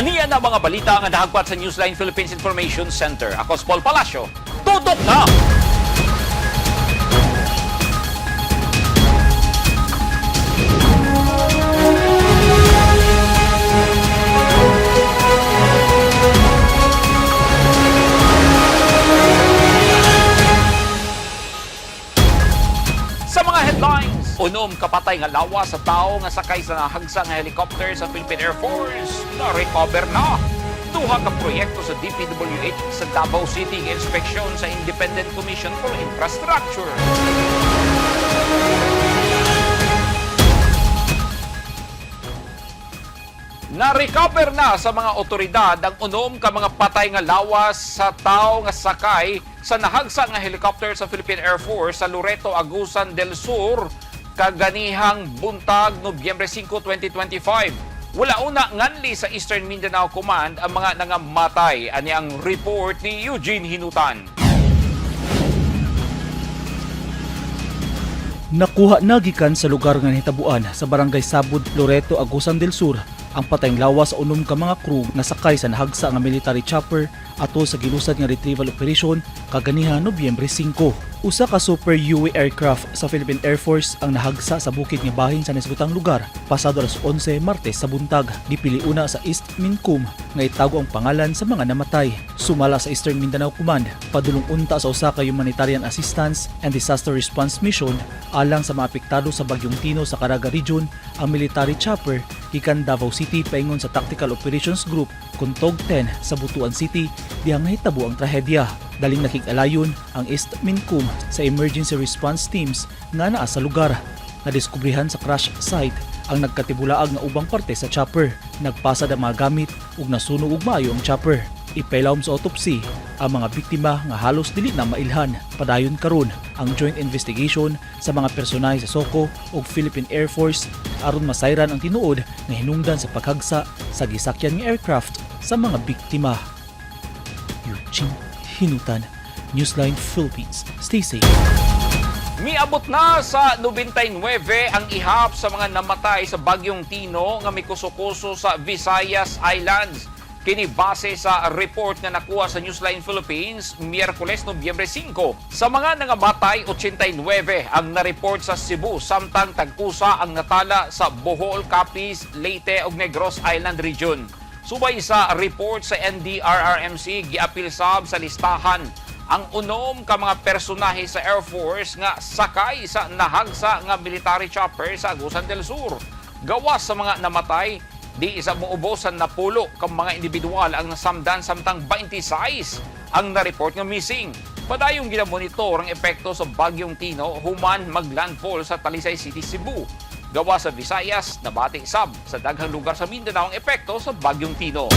Aniya na mga balita nga nahagpat sa Newsline Philippines Information Center. Ako si Paul Palacio. Tutok na! Sa mga headlines, unom kapatay nga lawa sa tao nga sakay sa nahagsa nga helicopter sa Philippine Air Force na-recover na. Duha ka proyekto sa DPWH sa Davao City inspeksyon sa Independent Commission for Infrastructure. Na-recover na sa mga otoridad ang unom ka mga patay nga lawas sa tao nga sakay sa nahagsa nga helicopter sa Philippine Air Force sa Loreto, Agusan del Sur kaganihang buntag Nobyembre 5, 2025. Wala una nganli sa Eastern Mindanao Command ang mga nangamatay. Ani ang report ni Eugene Hinutan. Nakuha na gikan sa lugar nga nahitabuan sa Barangay Sabud, Loreto, Agusan del Sur ang patayng lawas sa unom ka mga crew na sakay sa nahagsa nga military chopper ato sa gilusad nga retrieval operation kaganiha Nobyembre 5. Usa ka Super UA aircraft sa Philippine Air Force ang nahagsa sa bukid nga bahin sa nasbutang lugar pasado alas 11 Martes sa buntag. Dipili una sa East Mincum nga itago ang pangalan sa mga namatay. Sumala sa Eastern Mindanao Command, padulong unta sa usa ka humanitarian assistance and disaster response mission alang sa mga apektado sa Bagyong Tino sa Caraga Region ang military chopper gikan Davao City paingon sa Tactical Operations Group Kuntog 10 sa Butuan City dihang nahitabo ang trahedya. Daling nakig-alayon ang East Mincum sa emergency response teams nga naa sa lugar. Nadiskubrihan sa crash site ang nagkatibulaag nga ubang parte sa chopper. Nagpasad ang mga gamit ug nasunog ug maayo ang chopper. Ipailawom sa autopsy ang mga biktima nga halos dili na mailhan. Padayon karon ang joint investigation sa mga personay sa SOCO ug Philippine Air Force aron masayran ang tinuod nga hinungdan sa paghagsa sa gisakyan nga aircraft sa mga biktima. Eugene Hinutan, Newsline Philippines. Stay safe. Miabot na sa 99 ang ihap sa mga namatay sa Bagyong Tino nga mikuso-kuso sa Visayas Islands. Kini base sa report na nakuha sa Newsline Philippines Miyerkules, Nobyembre 5. Sa mga nangamatay, 89 ang na-report sa Cebu, samtang tagkusa ang natala sa Bohol, Capiz, Leyte ug Negros Island Region. Subay sa report sa NDRRMC, giapil sab sa listahan ang unom ka mga personahe sa Air Force nga sakay sa nahagsa nga military chopper sa Agusan del Sur. Gawas sa mga namatay, di isa muubosan na pulo kang mga individual ang nasamdan samtang 26 ang na-report nga missing. Padayong ginamonitor ang epekto sa Bagyong Tino human maglandfall sa Talisay City, Cebu. Gawa sa Visayas, nabati sab sa daghang lugar sa Mindanao ang epekto sa Bagyong Tino.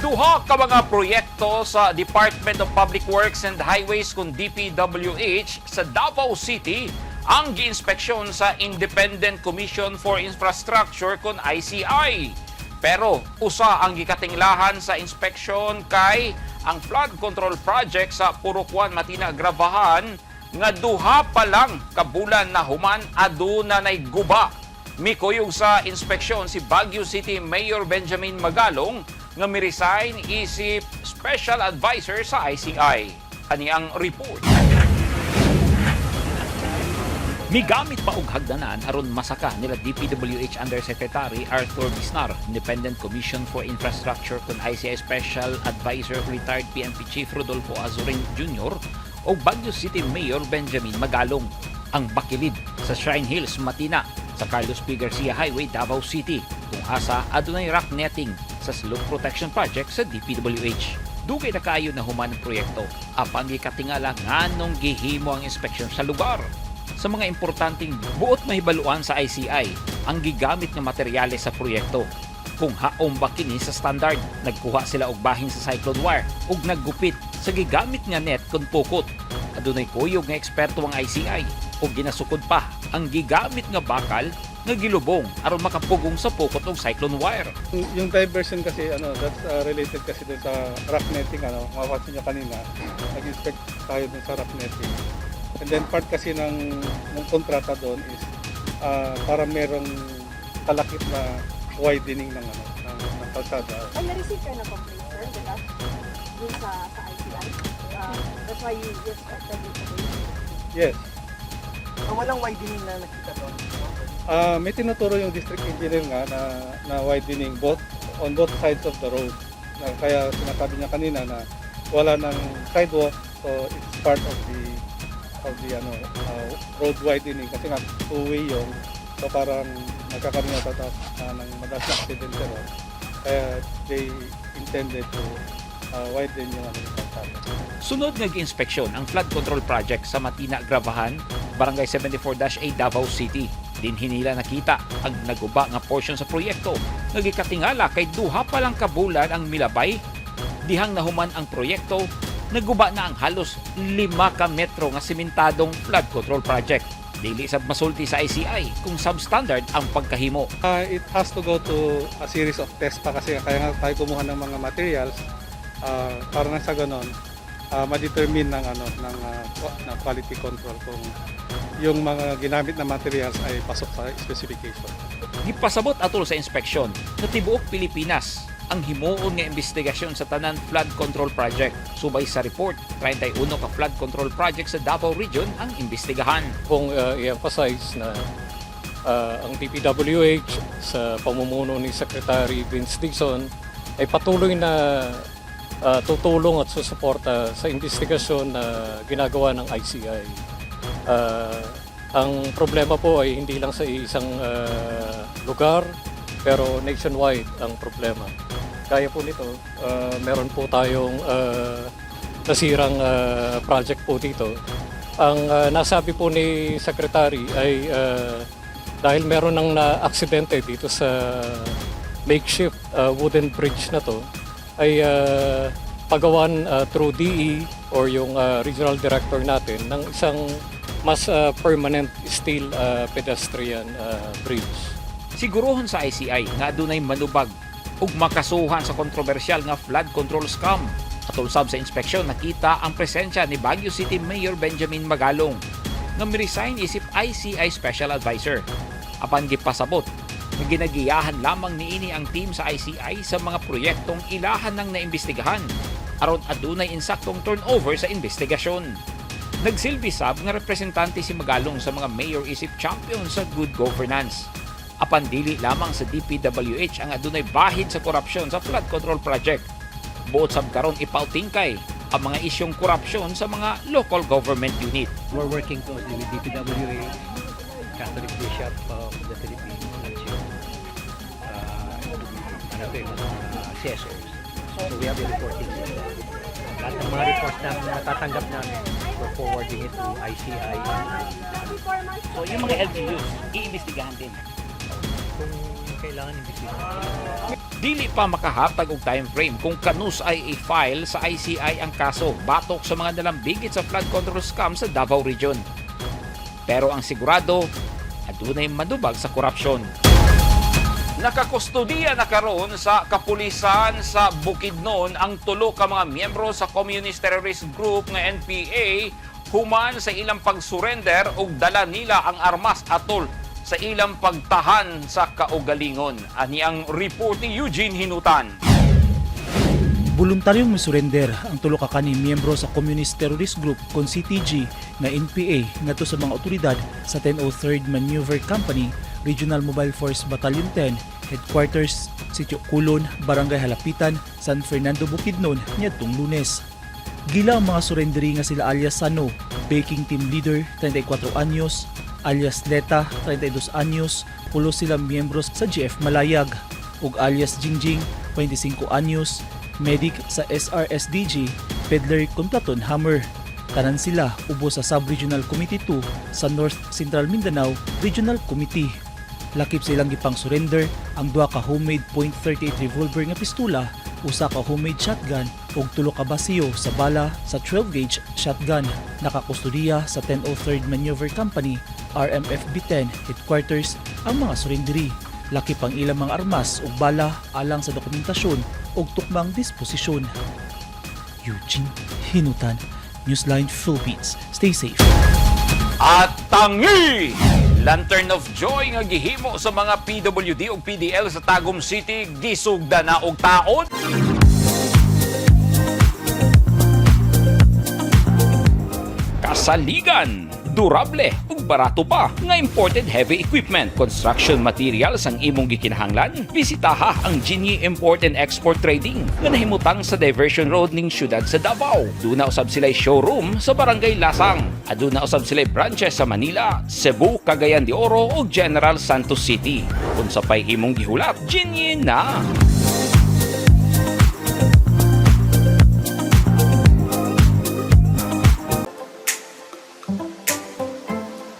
Duha ka mga proyekto sa Department of Public Works and Highways kung DPWH sa Davao City ang giinspeksyon sa Independent Commission for Infrastructure kung ICI. Pero usa ang gikatinglahan sa inspeksyon kay ang flood control project sa Purokwan, Matina, Gravahan nga duha pa lang kabulan na human aduna nay guba. Mikuyog sa inspeksyon si Baguio City Mayor Benjamin Magalong nga mi-resign isip Special Advisor sa ICI. Ani ang report. Migamit pa og hagdanan aron masaka nila DPWH Undersecretary Arthur Bisnar, Independent Commission for Infrastructure kun ICI Special Advisor retired PNP Chief Rodolfo Azuring Jr. o Baguio City Mayor Benjamin Magalong. Ang bakilid sa Shrine Hills, Matina, sa Carlos P. Garcia Highway, Davao City, kung asa adunay rock netting sa slope protection project sa DPWH. Dugay na kaayo na human ang proyekto, apang gikatingala nganong gihimo ang inspeksyon sa lugar. Sa mga importanteng buot mahibaluan sa ICI, ang gigamit nga materyales sa proyekto. Kung haom ba kini sa standard, nagkuha sila og bahin sa cyclone wire ug naggupit sa gigamit nga net kun pukot. Adunay kuyog nga eksperto ang ICI ug ginasukod pa ang gigamit nga bakal nga gilubong aron makapugong sa pukot og cyclone wire. Yung diversion kasi that's related kasi dun sa rock netting mapapansin niyo kanina, nag-inspect tayo dun sa rock netting. And then part kasi ng kontrata doon is para merong kalakip na widening ng kalsada. Ay, na-receive kayo na complaint, sir, diba? Dun sa ICI. That's why you expected it to be. Yes. Walang widening na nakita doon. May tinuturo yung district engineer nga na widening on both sides of the road. Kaya sinasabi niya kanina na wala ng sidewalk, so it's part of the road widening kasi nga two-way yun. So parang nagkakaroon ng madalas na aksidente ron. Kaya they intended to widen yung kalsada. Sunod nag-inspeksyon ang flood control project sa Matina, Gravahan, Barangay 74-A, Davao City. Din hinila nakita ang naguba nga portion sa proyekto. Nagikatingala kay duha pa lang kabulan ang milabay. Dihang nahuman ang proyekto, naguba na ang halos 5 ka metro nga simentadong flood control project. Dili sab masulti sa ICI kung substandard ang pagkahimo. It has to go to a series of tests pa kasi kaya nga tayo kumuha ng mga materials para na sa ganon ma-determine ng quality control kung yung mga ginamit na materials ay pasok sa specification. Gipasabot atol sa inspeksyon sa tibuok Pilipinas ang himuon nga investigasyon sa tanan flood control project. Subay sa report, 31 ka flood control project sa Davao Region ang imbestigahan. Kung i-emphasize na ang DPWH sa pamumuno ni Secretary Vince Dixon ay patuloy na tutulong at susuporta sa investigasyon na ginagawa ng ICI. Ang problema po ay hindi lang sa isang lugar, pero nationwide ang problema. Kaya po nito, meron po tayong nasirang project po dito. Ang nasabi po ni Secretary ay dahil meron ng na-aksidente dito sa makeshift wooden bridge na to, ay pagawan through DE or yung regional director natin ng isang mas permanent steel pedestrian bridge. Sigurohon sa ICI nga adunay manubag ug makasuhan sa kontrobersyal nga flood control scam. Atol sab sa inspeksyon nakita ang presensya ni Baguio City Mayor Benjamin Magalong nga miresign isip ICI Special Advisor. Apan gipasabot na ginagiyahan lamang niini ang team sa ICI sa mga proyektong ilahan ng naimbestigahan aron adunay insaktong turnover sa investigasyon. Nagsilbi sab nga representante si Magalong sa mga mayor isip champion sa good governance. Apan dili lamang sa DPWH ang adunay bahid sa korupsyon sa flood control project. Buot sab karon ipautingkay ang mga isyong korupsyon sa mga local government unit. We're working closely with DPWH, Catholic Bishop of the Philippines, at yung CSOs. So we have the reporting system. Lahat ng mga reports na natatanggap namin, we're forwarding it to ICI. So yung mga LGUs, iimbestigahan din. Kung kailangan imbestigahan. Dili pa makahatag og time frame kung kanus ay i-file sa ICI ang kaso batok sa mga nalambigit sa flood control scam sa Davao Region. Pero ang sigurado, adunay madubag sa korupsyon. Nakakustodiya na karon sa kapulisan sa Bukidnon ang tulo ka mga miyembro sa Communist Terrorist Group nga NPA human sa ilang pag-surrender ug dala nila ang armas atol sa ilang pagtahan sa kaugalingon. Ani ang report ni Eugene Hinutan. Voluntaryong misurrender ang tulo ka kani miyembro sa Communist Terrorist Group kon CTG na NPA ngadto sa mga otoridad sa 103rd Maneuver Company, Regional Mobile Force Battalion 10, Headquarters, Sitio Kulon, Barangay Halapitan, San Fernando, Bukidnon, niadtong Lunes. Gila ang mga surrenderi nga sila alias Sano, Baking Team Leader, 34 anyos, alias Leta, 32 anyos, pulo silang miyembros sa GF Malayag, ug alias Jingjing, 25 anyos, medic sa SRSDG, peddler kon Platon Hammer. Tanan sila ubos sa Sub-Regional Committee 2 sa North Central Mindanao Regional Committee. Lakip silang gipang surrender ang duha ka homemade .38 revolver nga pistola, usa ka homemade shotgun ug tulo ka basiyo sa bala sa 12 gauge shotgun. Nakakustodiya sa 103rd Maneuver Company, RMFB-10 Headquarters ang mga surrenderi. Lakip ang ilang mga armas ug bala alang sa dokumentasyon ug tukmang disposisyon. Eugene Hinutan, Newsline Philippines. Stay safe. At tangi! Lantern of Joy nga gihimo sa mga PWD ug PDL sa Tagum City gisugda na og taon. Kasaligan, durable ug barato pa nga imported heavy equipment, construction materials ang imong gikinahanglan. Bisitaha ang Genie Import and Export Trading nga nahimutang sa Diversion Road ning syudad sa Davao. Duna usab sila showroom sa Barangay Lasang. Aduna usab sila branches sa Manila, Cebu, Cagayan de Oro ug General Santos City. Kung sa pay imong gihulat, Genie na.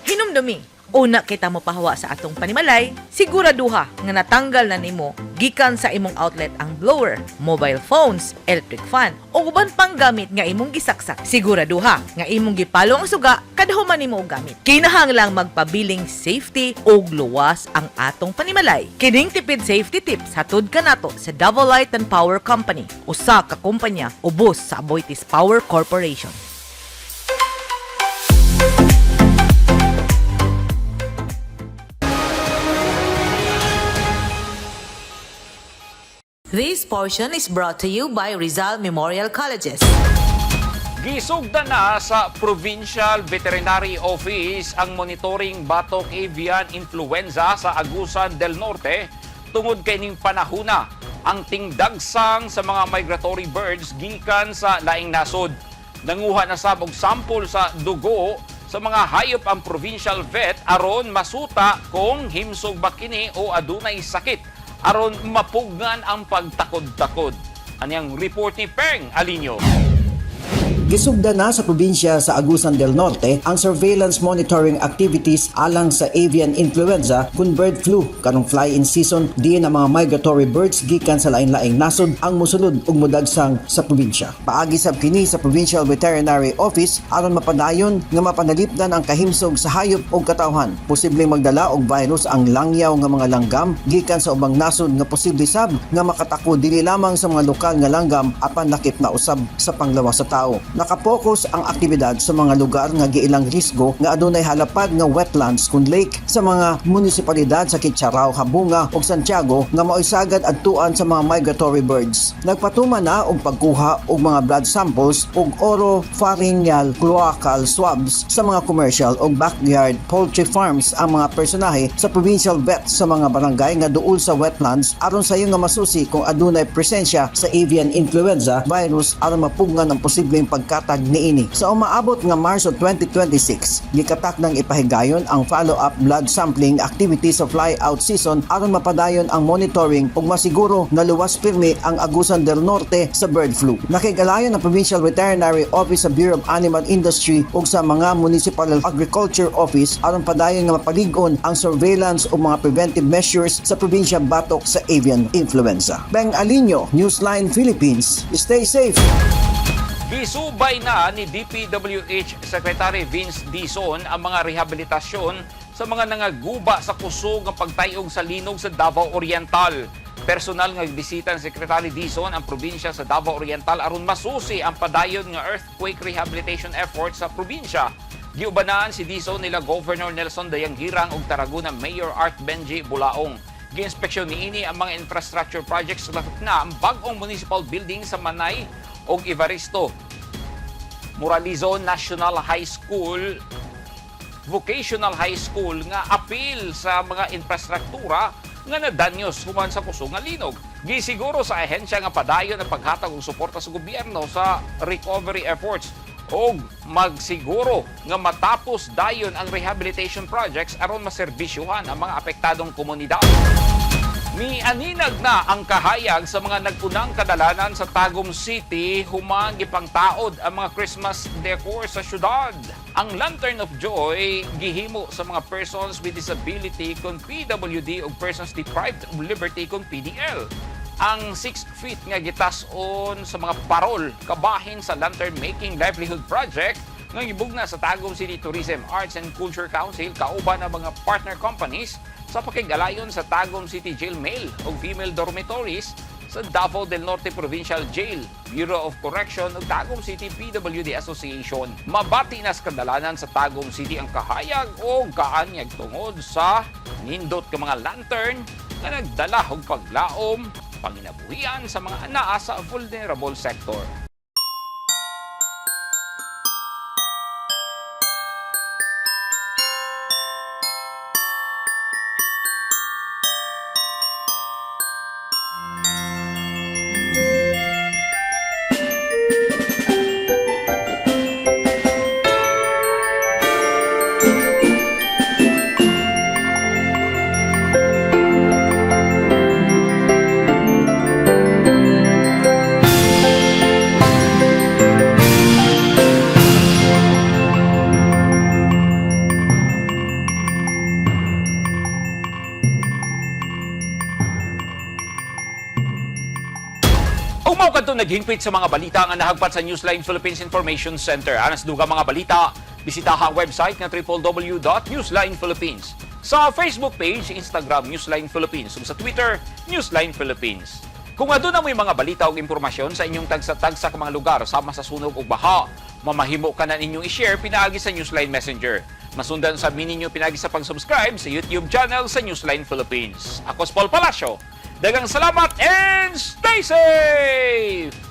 Hinumdumi, una kita mo pahawa sa atong panimalay, siguraduha nga natanggal na nimo gikan sa imong outlet ang blower, mobile phones, electric fan o uban pang gamit nga imong gisaksak. Siguraduha nga imong gipalo ang suga kadhuman nimo og gamit. Kinahanglang magpabiling safety og luwas ang atong panimalay. Kining tipid safety tips hatod kanato sa Davao Light and Power Company, usa ka kumpanya ubos sa Aboitiz Power Corporation. This portion is brought to you by Rizal Memorial Colleges. Gisugda na sa Provincial Veterinary Office ang monitoring batok avian influenza sa Agusan del Norte tungod kay ning panahuna ang tingdagsang sa mga migratory birds gikan sa laing nasod. Nanguha na sab og sample sa dugo sa mga hayop ang provincial vet aron masuta kung himsog ba kini o adunay sakit aron mapugnan ang pagtakod-takod. Anyang report ni Peng Alinio. Gisugda na sa probinsya sa Agusan del Norte ang surveillance monitoring activities alang sa avian influenza kun bird flu kanong fly-in season diin ang mga migratory birds gikan sa lain-laing nasod ang mosulod ug modagsang sa probinsya. Paagi sab kini sa Provincial Veterinary Office aron mapadayon nga mapanalipdan ang kahimsog sa hayop ug katawhan. Posibleng magdala og virus ang langyaw nga mga langgam gikan sa ubang nasod nga posible sab nga makatako dili lamang sa mga lokal nga langgam apan lakip na usab sa panglawas sa tao. Nakapokus ang aktibidad sa mga lugar nga giilang risgo nga adunay halapad nga wetlands kun lake sa mga munisipalidad sa Kitcharao, Habunga ug Santiago nga mao'y sagad adtuan sa mga migratory birds. Nagpatuman na og pagkuha og mga blood samples ug oropharyngeal cloacal swabs sa mga commercial ug backyard poultry farms ang mga personahe sa provincial vet sa mga barangay nga duol sa wetlands aron sayo nga masusi kung adunay presensya sa avian influenza virus aron mapugnan ang posibleng pagkatag niini. Sa umaabot nga Marso 2026, gikatak ng ipahigayon ang follow-up blood sampling activity sa fly-out season aron mapadayon ang monitoring ug masiguro na luwas pirmi ang Agusan del Norte sa bird flu. Nakigalayon ang Provincial Veterinary Office sa Bureau of Animal Industry ug sa mga Municipal Agriculture Office aron padayon nga mapalig-on ang surveillance ug mga preventive measures sa probinsya batok sa avian influenza. Beng Alinio, Newsline Philippines. Stay safe! Gisubay na ni DPWH Secretary Vince Dizon ang mga rehabilitasyon sa mga nangaguba sa kusog ng pagtayog sa linog sa Davao Oriental. Personal nga bisita ni Secretary Dizon ang probinsya sa Davao Oriental aron masusi ang padayon nga earthquake rehabilitation efforts sa probinsya. Giubanaan si Dizon nila Governor Nelson Dayanghirang ug Tarragona Mayor Art Benji Bulaong. Gi-inspeksyon niini ang mga infrastructure projects na ang bag-ong municipal building sa Manay og Evaristo, Moralizon National High School, Vocational High School nga apil sa mga infrastruktura nga nadanyos human sa kusog nga linog. Gisiguro sa ahensya nga padayon ang paghatag og suporta sa gobyerno sa recovery efforts og magsiguro nga matapos dayon ang rehabilitation projects aron maserbisyuhan ang mga apektadong komunidad. Mianinag na ang kahayag sa mga nagpunang kadalanan sa Tagum City humang gipangtaod ang mga Christmas decor sa syudad. Ang Lantern of Joy gihimo sa mga persons with disability kon PWD ug persons deprived of liberty kon PDL. Ang 6 feet nga gitas-on sa mga parol kabahin sa Lantern Making Livelihood Project nga gibugna sa Tagum City Tourism, Arts and Culture Council kauban ang mga partner companies sa pakigalayon sa Tagum City Jail Male o Female Dormitories sa Davao del Norte Provincial Jail, Bureau of Correction ug Tagum City PWD Association. Mabati na sa kadalanan sa Tagum City ang kahayag o kaanyag tungod sa nindot ka mga lantern na nagdala og paglaom, panginabuhian sa mga anaa sa vulnerable sector. Umaw kadto naghingpit sa mga balita nga nahagpat sa Newsline Philippines Information Center. Anas duga mga balita, bisitaha ang website nga www.newslinephilippines. Sa Facebook page, Instagram Newsline Philippines, ug sa Twitter Newsline Philippines. Kung adto na may mga balita o impormasyon sa inyong tagsa-tagsa ka mga lugar sama sa sunog o baha, mamahimo ka na ninyong i-share pinaagi sa Newsline Messenger. Masundan sa ninyo pinaagi sa pag-subscribe sa YouTube channel sa Newsline Philippines. Ako si Paul Palacio. Dagang salamat and stay safe!